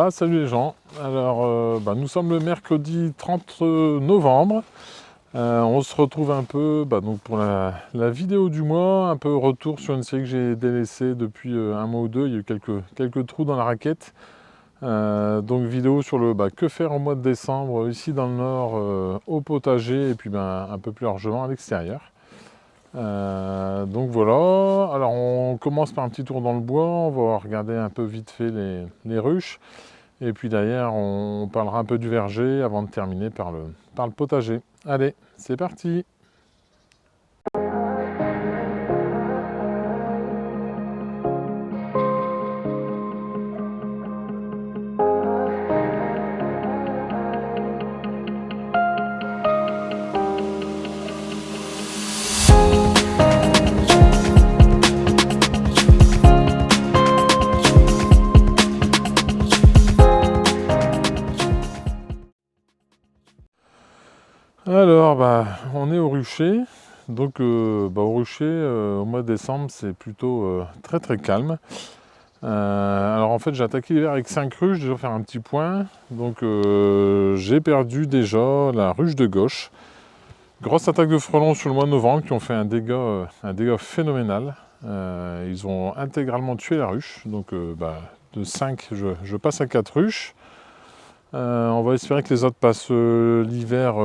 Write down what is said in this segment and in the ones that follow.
Salut les gens, alors nous sommes le mercredi 30 novembre, on se retrouve un peu donc pour la vidéo du mois, un peu retour sur une série que j'ai délaissée depuis un mois ou deux, il y a eu quelques trous dans la raquette, donc vidéo sur le que faire au mois de décembre ici dans le nord au potager et puis un peu plus largement à l'extérieur. Donc voilà, alors on commence par un petit tour dans le bois, on va regarder un peu vite fait les ruches. Et puis derrière, on parlera un peu du verger avant de terminer par le potager. Allez, c'est parti! Alors, on est au rucher. Donc, au rucher, au mois de décembre, c'est plutôt très très calme. Alors, en fait, j'ai attaqué l'hiver avec 5 ruches. Je vais faire un petit point. Donc, j'ai perdu déjà la ruche de gauche. Grosse attaque de frelons sur le mois de novembre qui ont fait un dégât phénoménal. Ils ont intégralement tué la ruche. Donc, de 5, je passe à 4 ruches. On va espérer que les autres passent l'hiver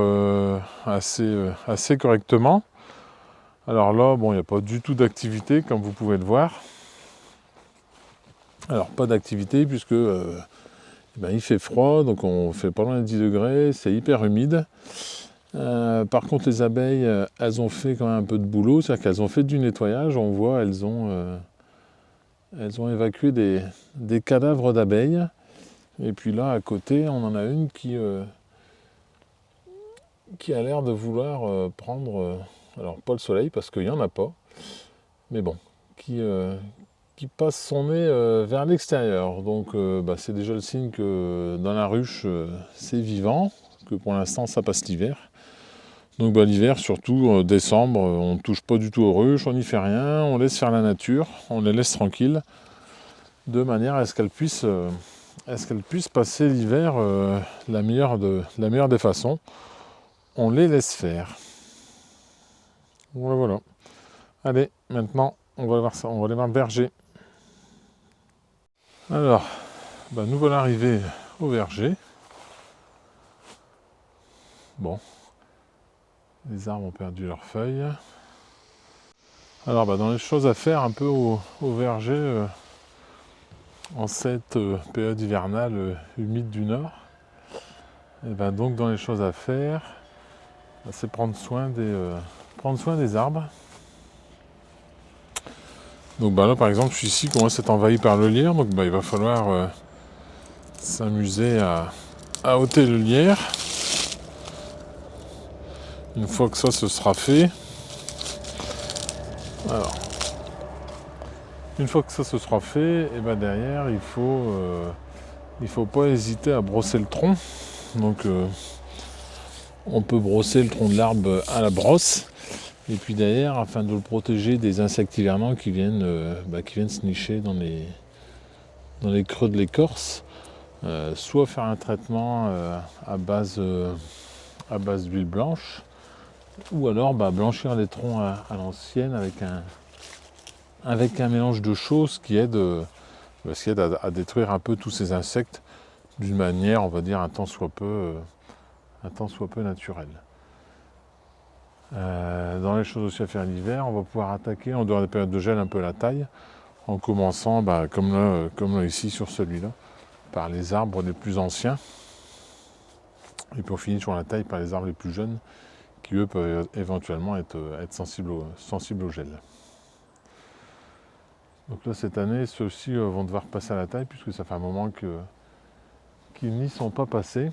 assez correctement. Alors là, il n'y a pas du tout d'activité, comme vous pouvez le voir. Alors, pas d'activité puisque il fait froid, donc on fait pas loin de 10 degrés, c'est hyper humide. Par contre, les abeilles, elles ont fait quand même un peu de boulot, c'est-à-dire qu'elles ont fait du nettoyage. On voit, elles ont évacué des cadavres d'abeilles. Et puis là, à côté, on en a une qui a l'air de vouloir prendre, alors pas le soleil parce qu'il n'y en a pas, mais bon, qui passe son nez vers l'extérieur. Donc c'est déjà le signe que dans la ruche, c'est vivant, que pour l'instant ça passe l'hiver. Donc l'hiver, surtout décembre, on ne touche pas du tout aux ruches, on n'y fait rien, on laisse faire la nature, on les laisse tranquilles, de manière à ce qu'elles puissent passer l'hiver la meilleure des façons. On les laisse faire. Voilà. Allez, maintenant, on va aller voir le verger. Alors, nous voilà arrivés au verger. Bon, les arbres ont perdu leurs feuilles. Alors, dans les choses à faire un peu au verger, en cette période hivernale humide du nord, et donc dans les choses à faire, c'est prendre soin des arbres. Donc là par exemple, celui-ci commence à être envahi par le lierre, donc il va falloir s'amuser à ôter le lierre. Une fois que ça ce sera fait, alors une fois que ça se sera fait, et derrière il faut pas hésiter à brosser le tronc. Donc on peut brosser le tronc de l'arbre à la brosse. Et puis derrière, afin de le protéger des insectes hivernants qui viennent se nicher dans les creux de l'écorce, soit faire un traitement à base d'huile blanche, ou alors blanchir les troncs à l'ancienne avec un mélange de choses qui aide à détruire un peu tous ces insectes d'une manière, on va dire, un tant soit peu naturelle. Dans les choses aussi à faire l'hiver, on va pouvoir attaquer en dehors des périodes de gel un peu la taille, en commençant comme là ici sur celui-là, par les arbres les plus anciens, et puis on finit sur la taille par les arbres les plus jeunes, qui eux peuvent éventuellement être sensibles au gel. Donc là cette année, ceux-ci vont devoir passer à la taille, puisque ça fait un moment qu'ils n'y sont pas passés.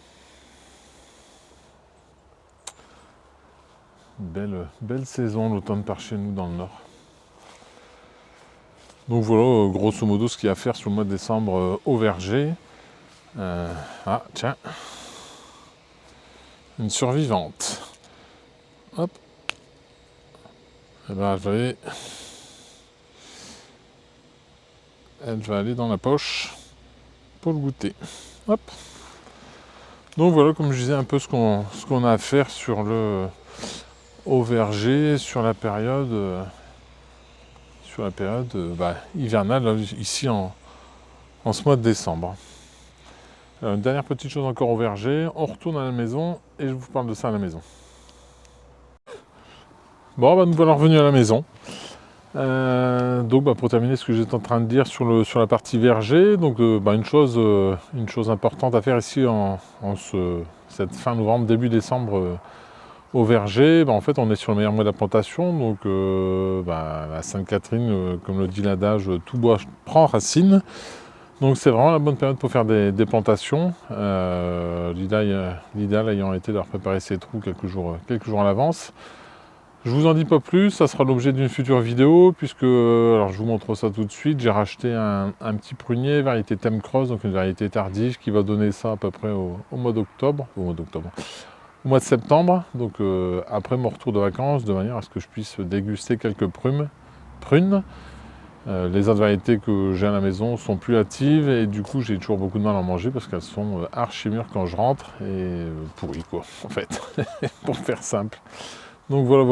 Belle saison l'automne par chez nous dans le nord. Donc voilà, grosso modo, ce qu'il y a à faire sur le mois de décembre au verger. Ah, tiens. Une survivante. Hop. Et ben, elle va aller dans la poche pour le goûter. Hop. Donc voilà, comme je disais, un peu ce qu'on a à faire au verger sur la période hivernale, là, ici en ce mois de décembre. Alors, une dernière petite chose encore au verger, on retourne à la maison et je vous parle de ça à la maison. Bon, nous voilà revenus à la maison. Donc pour terminer ce que j'étais en train de dire sur la partie verger, donc une chose importante à faire ici cette fin novembre, début décembre au verger, en fait on est sur le meilleur mois de la plantation, donc la Sainte-Catherine, comme le dit l'adage, tout bois prend racine. Donc c'est vraiment la bonne période pour faire des plantations, l'idéal ayant été de leur préparer ces trous quelques jours à l'avance. Je vous en dis pas plus, ça sera l'objet d'une future vidéo, puisque, alors je vous montre ça tout de suite, j'ai racheté un petit prunier, variété Thème Cross, donc une variété tardive, qui va donner ça à peu près au mois de septembre, donc après mon retour de vacances, de manière à ce que je puisse déguster quelques prunes. Les autres variétés que j'ai à la maison sont plus hâtives, et du coup j'ai toujours beaucoup de mal à en manger, parce qu'elles sont archi mûres quand je rentre, et pourries quoi, en fait, pour faire simple. Donc voilà.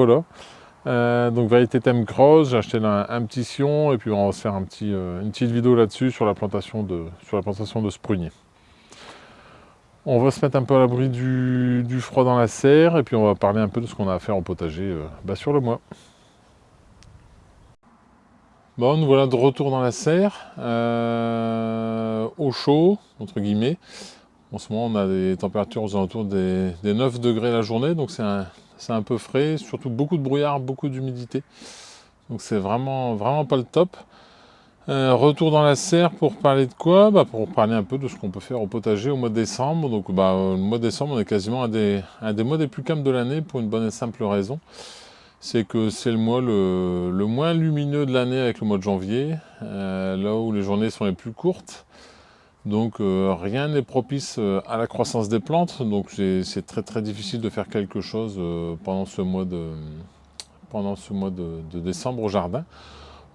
Donc variété Thème Cross, j'ai acheté un petit sion et puis on va se faire une petite vidéo là-dessus sur la plantation de ce prunier. On va se mettre un peu à l'abri du froid dans la serre et puis on va parler un peu de ce qu'on a à faire au potager sur le mois. Bon, nous voilà de retour dans la serre, au chaud, entre guillemets. En ce moment, on a des températures aux alentours des 9 degrés la journée, donc c'est un peu frais, surtout beaucoup de brouillard, beaucoup d'humidité. Donc c'est vraiment pas le top. Retour dans la serre pour parler de quoi ? Pour parler un peu de ce qu'on peut faire au potager au mois de décembre. Donc le mois de décembre, on est quasiment un des mois les plus calmes de l'année pour une bonne et simple raison. C'est que c'est le mois le moins lumineux de l'année avec le mois de janvier, là où les journées sont les plus courtes. Donc rien n'est propice à la croissance des plantes, donc c'est très difficile de faire quelque chose pendant ce mois de décembre au jardin.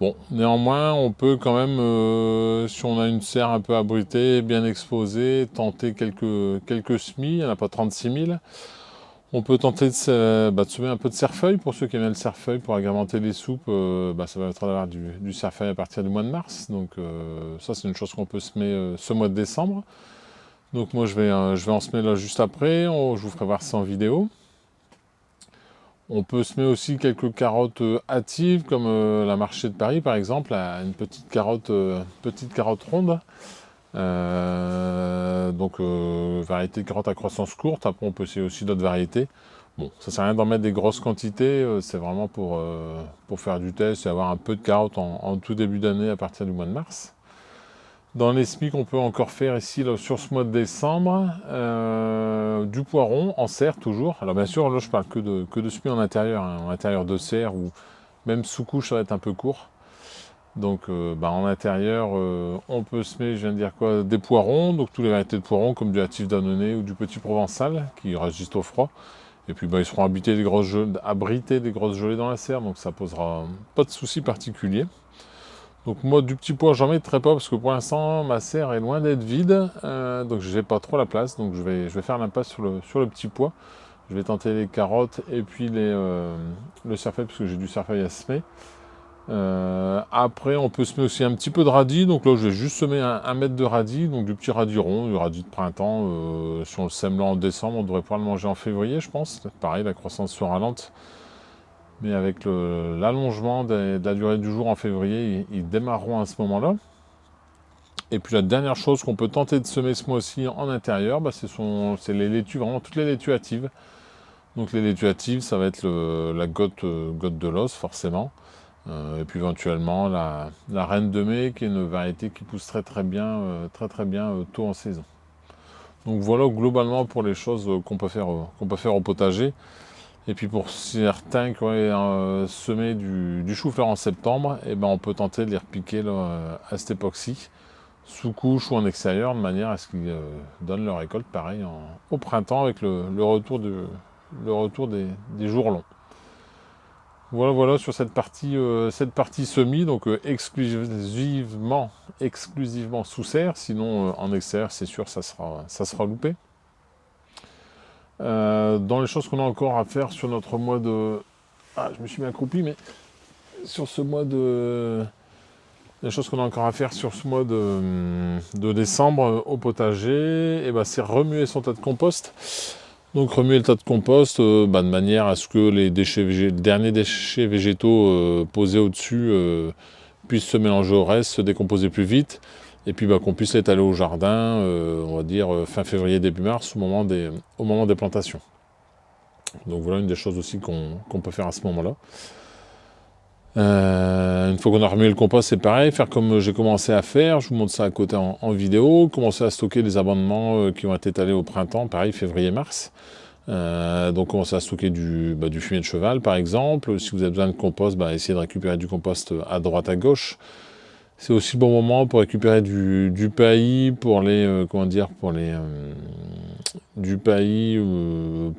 Bon, néanmoins, on peut quand même, si on a une serre un peu abritée, bien exposée, tenter quelques semis, il n'y en a pas 36 000. On peut tenter de semer un peu de cerfeuil, pour ceux qui aiment le cerfeuil, pour agrémenter les soupes, ça va être d'avoir du cerfeuil à partir du mois de mars. Donc ça, c'est une chose qu'on peut semer ce mois de décembre. Donc moi, je vais en semer là juste après, je vous ferai voir ça en vidéo. On peut semer aussi quelques carottes hâtives, comme la marché de Paris par exemple, une petite carotte ronde. Variété de carottes à croissance courte. Après on peut essayer aussi d'autres variétés. Bon, ça sert à rien d'en mettre des grosses quantités, c'est vraiment pour faire du test et avoir un peu de carottes en tout début d'année à partir du mois de mars. Dans les semis qu'on peut encore faire ici là, sur ce mois de décembre, du poiron en serre toujours. Alors bien sûr là je parle que de semis en intérieur, en intérieur de serre, ou même sous couche ça va être un peu court. Donc en intérieur on peut semer, je viens de dire quoi, des poirons, donc toutes les variétés de poirons comme du hâtif d'Annonay ou du petit provençal qui résistent au froid. Et puis ils seront abrités des grosses gelées dans la serre, donc ça posera pas de soucis particuliers. Donc moi du petit pois j'en mettrai pas parce que pour l'instant ma serre est loin d'être vide, donc j'ai pas trop la place, donc je vais faire l'impasse sur le petit pois. Je vais tenter les carottes et puis le cerfeuil parce que j'ai du cerfeuil à semer. Après on peut semer aussi un petit peu de radis, donc là je vais juste semer un mètre de radis, donc du petit radis rond, du radis de printemps. Si on le sème là en décembre, on devrait pouvoir le manger en février je pense. Pareil, la croissance sera lente. Mais avec l'allongement de la durée du jour en février, ils démarreront à ce moment-là. Et puis la dernière chose qu'on peut tenter de semer ce mois-ci en intérieur, c'est les laitues, vraiment toutes les laitues hâtives. Donc les laitues hâtives, ça va être la gotte de l'os forcément. Et puis éventuellement la reine de mai, qui est une variété qui pousse très bien tôt en saison. Donc voilà globalement pour les choses qu'on peut faire au potager. Et puis pour certains qui auraient semé du chou-fleur en septembre, et ben on peut tenter de les repiquer là, à cette époque-ci, sous couche ou en extérieur, de manière à ce qu'ils donnent leur récolte pareil au printemps avec le retour des jours longs. Voilà sur cette partie semis, donc exclusivement sous serre, sinon en extérieur c'est sûr ça sera loupé. Dans les choses qu'on a encore à faire sur notre mois de... Ah, je me suis mis accroupi, mais sur ce mois de... Les choses qu'on a encore à faire sur ce mois de décembre au potager, et ben, c'est remuer son tas de compost. Donc remuer le tas de compost de manière à ce que les derniers déchets végétaux posés au-dessus puissent se mélanger au reste, se décomposer plus vite. Et puis qu'on puisse l'étaler au jardin, on va dire fin février, début mars, au moment des plantations. Donc voilà une des choses aussi qu'on peut faire à ce moment-là. Une fois qu'on a remué le compost, c'est pareil, faire comme j'ai commencé à faire, je vous montre ça à côté en vidéo, commencer à stocker des abondements qui vont être étalés au printemps, pareil, février-mars. Donc commencer à stocker du fumier de cheval par exemple. Si vous avez besoin de compost, essayez de récupérer du compost à droite à gauche. C'est aussi le bon moment pour récupérer du paillis pour les du paillis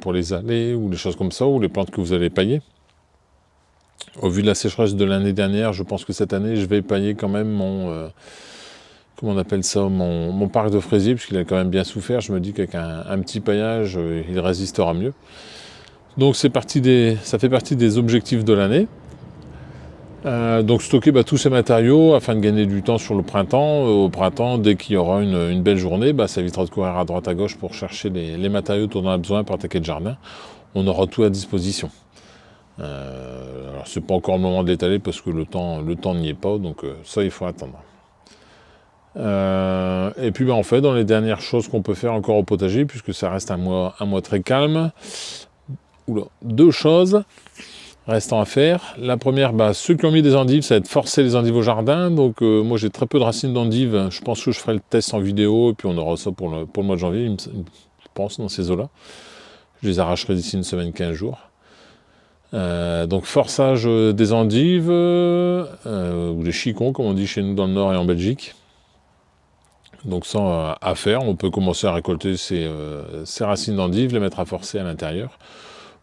pour les allées ou les choses comme ça, ou les plantes que vous allez pailler. Au vu de la sécheresse de l'année dernière, je pense que cette année je vais pailler quand même mon parc de fraisiers, puisqu'il a quand même bien souffert. Je me dis qu'avec un petit paillage, il résistera mieux. Donc ça fait partie des objectifs de l'année. Donc stocker tous ces matériaux afin de gagner du temps sur le printemps. Au printemps, dès qu'il y aura une belle journée, ça évitera de courir à droite à gauche pour chercher les matériaux dont on a besoin pour attaquer le jardin. On aura tout à disposition. Alors c'est pas encore le moment de l'étaler parce que le temps n'y est pas, donc ça il faut attendre. Et puis en fait, dans les dernières choses qu'on peut faire encore au potager, puisque ça reste un mois très calme, deux choses restant à faire. La première, ceux qui ont mis des endives, ça va être forcer les endives au jardin. Donc moi j'ai très peu de racines d'endives. Je pense que je ferai le test en vidéo et puis on aura ça pour le mois de janvier, je pense, dans ces eaux-là. Je les arracherai d'ici une semaine, 15 jours. Donc forçage des endives, ou les chicons comme on dit chez nous dans le Nord et en Belgique. Donc ça à faire, on peut commencer à récolter ces racines d'endives, les mettre à forcer à l'intérieur.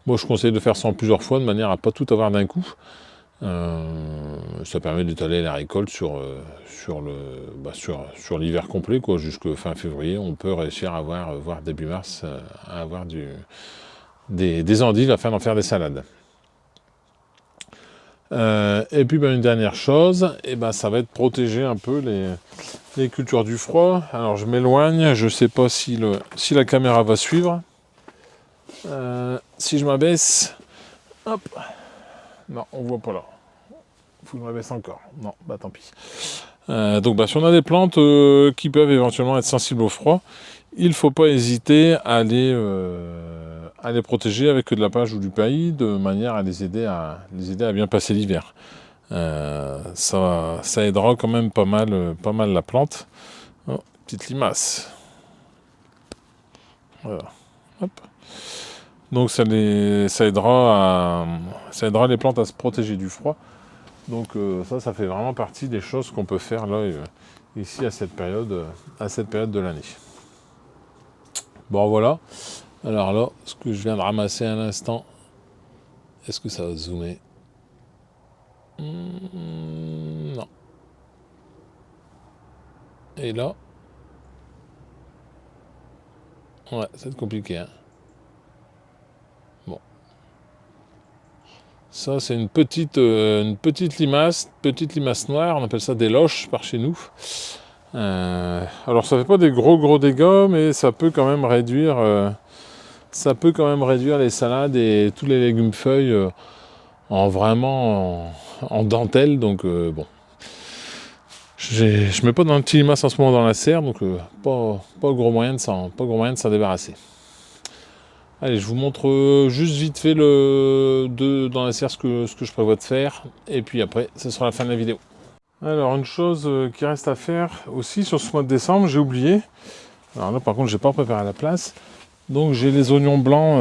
Moi je conseille de faire ça en plusieurs fois de manière à ne pas tout avoir d'un coup. Ça permet d'étaler la récolte sur l'hiver complet, jusqu'à fin février. On peut réussir à avoir, voire début mars, à avoir des endives afin d'en faire des salades. Et puis une dernière chose, ça va être protéger un peu les cultures du froid. Alors je m'éloigne, je ne sais pas si la caméra va suivre. Si je m'abaisse, hop, non, on voit pas là. Faut que je m'abaisse encore. Non, tant pis. Donc si on a des plantes qui peuvent éventuellement être sensibles au froid, il ne faut pas hésiter à les protéger avec de la page ou du paillis, de manière à les aider à bien passer l'hiver. Ça aidera quand même pas mal la plante. Oh, petite limace. Voilà. Hop. Donc ça aidera les plantes à se protéger du froid. Donc ça fait vraiment partie des choses qu'on peut faire là ici à cette période de l'année. Bon voilà. Alors là, ce que je viens de ramasser à l'instant, est-ce que ça va zoomer ? Non. Et là, ouais, c'est compliqué. Hein. Bon. Ça, c'est une petite limace noire, on appelle ça des loches par chez nous. Alors, ça fait pas des gros dégâts, mais ça peut quand même réduire les salades et tous les légumes feuilles en dentelle, donc bon. Je mets pas dans le petit limace en ce moment dans la serre, donc pas gros moyen de s'en débarrasser. Allez, je vous montre juste vite fait dans la serre ce que je prévois de faire, et puis après, ce sera la fin de la vidéo. Alors, une chose qui reste à faire aussi sur ce mois de décembre, j'ai oublié. Alors là, par contre, j'ai pas préparé la place. Donc, j'ai les oignons blancs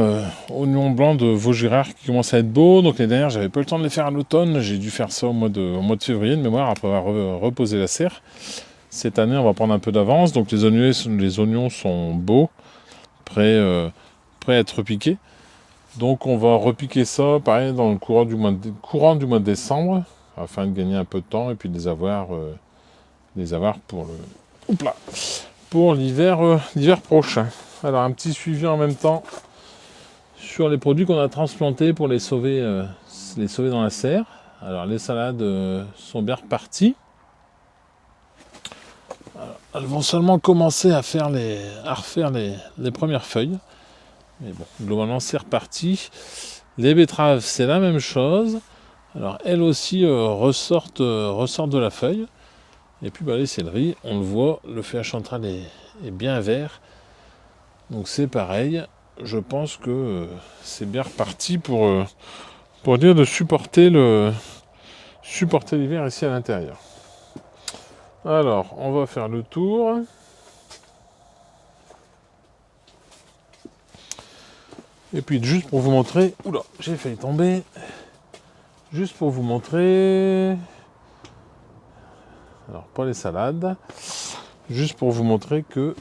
de Vaugirard qui commencent à être beaux. Donc, les dernières, j'avais pas eu le temps de les faire à l'automne. J'ai dû faire ça au mois de février de mémoire, après avoir reposé la serre. Cette année, on va prendre un peu d'avance. Donc, les oignons sont beaux, prêts à être piqués. Donc, on va repiquer ça, pareil, dans le courant du mois de décembre, afin de gagner un peu de temps et puis de les avoir pour l'hiver prochain. Alors, un petit suivi en même temps sur les produits qu'on a transplantés pour les sauver dans la serre. Alors, les salades sont bien reparties. Alors, elles vont seulement commencer à refaire les premières feuilles. Mais bon, globalement, c'est reparti. Les betteraves, c'est la même chose. Alors, elles aussi ressortent de la feuille. Et puis, les céleris, on le voit, le feuillage central est bien vert. Donc, c'est pareil. Je pense que c'est bien reparti pour dire de supporter l'hiver ici à l'intérieur. Alors, on va faire le tour. Et puis, juste pour vous montrer... Oula, j'ai failli tomber. Juste pour vous montrer... Alors, pas les salades. Juste pour vous montrer que...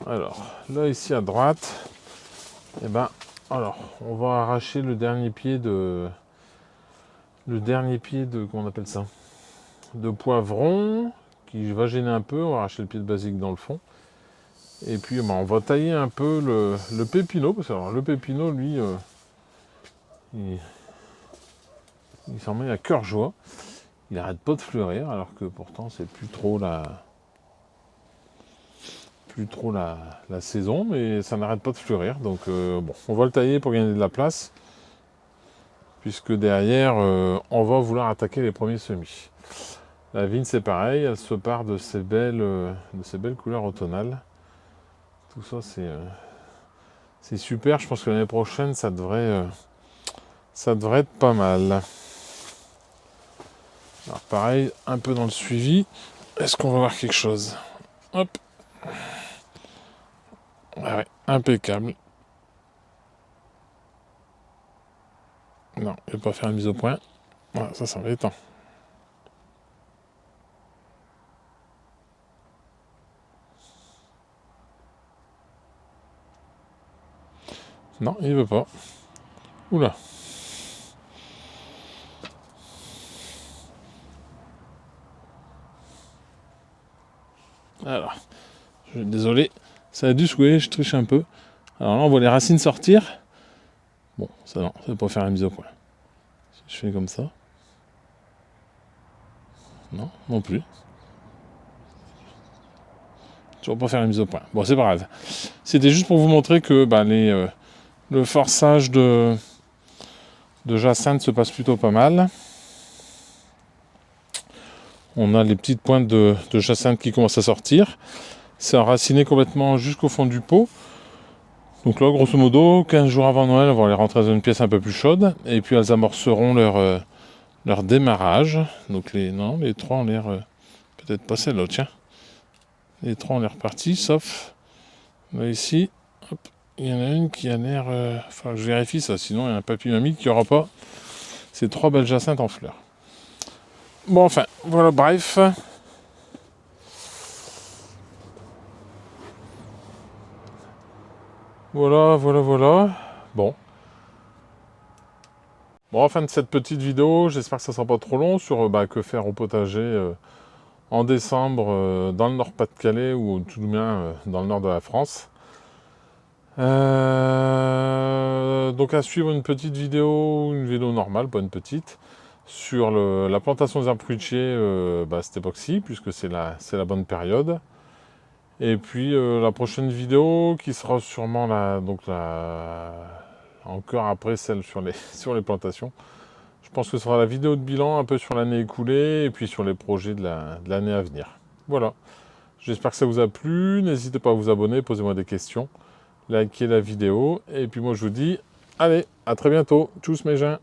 Alors, là, ici, à droite... Eh ben, alors, on va arracher le dernier pied de... comment on appelle ça? De poivron, qui va gêner un peu. On va arracher le pied de basilic dans le fond. Et puis, on va tailler un peu le pépino. Parce que alors, le pépino, lui... il s'en met à cœur joie. Il n'arrête pas de fleurir, alors que pourtant c'est plus trop la saison, mais ça n'arrête pas de fleurir. Donc bon, on va le tailler pour gagner de la place, puisque derrière on va vouloir attaquer les premiers semis. La vigne c'est pareil, elle se part de ces belles couleurs automnales. Tout ça c'est super. Je pense que l'année prochaine ça devrait être pas mal. Alors pareil, un peu dans le suivi. Est-ce qu'on va voir quelque chose? Hop. Ouais, impeccable. Non, je vais pas faire une mise au point. Voilà, ça s'en va étant. Non, il veut pas. Oula. Alors, désolé, ça a dû secouer, je triche un peu. Alors là, on voit les racines sortir. Bon, ça non, ça va pas faire la mise au point. Si je fais comme ça. Non, non plus. Toujours pas faire la mise au point. Bon, c'est pas grave. C'était juste pour vous montrer que le forçage de jacinthe se passe plutôt pas mal. On a les petites pointes de jacinthe qui commencent à sortir. C'est enraciné complètement jusqu'au fond du pot. Donc là, grosso modo, 15 jours avant Noël, on va les rentrer dans une pièce un peu plus chaude. Et puis elles amorceront leur démarrage. Donc les trois ont l'air... peut-être pas celle-là, tiens. Les trois ont l'air partis, sauf... Là, ici, hop, il y en a une qui a l'air... Enfin, je vérifie ça, sinon il y a un papy-mamie qui n'aura pas ces trois belles jacinthes en fleurs. Bon, enfin, voilà, bref. Voilà. Bon. Bon, fin de cette petite vidéo, j'espère que ça sera pas trop long sur que faire au potager en décembre dans le Nord-Pas-de-Calais ou tout de même dans le nord de la France. Donc à suivre une petite vidéo, une vidéo normale, pas une petite, sur la plantation des arbres fruitiers cette époque-ci, puisque c'est la bonne période. Et puis la prochaine vidéo qui sera sûrement encore après celle sur les plantations, Je pense que ce sera la vidéo de bilan un peu sur l'année écoulée et puis sur les projets de l'année à venir. Voilà. J'espère que ça vous a plu. N'hésitez pas à vous abonner, posez-moi des questions, likez la vidéo. Et puis moi je vous dis, allez, à très bientôt. Tchuss mes gens.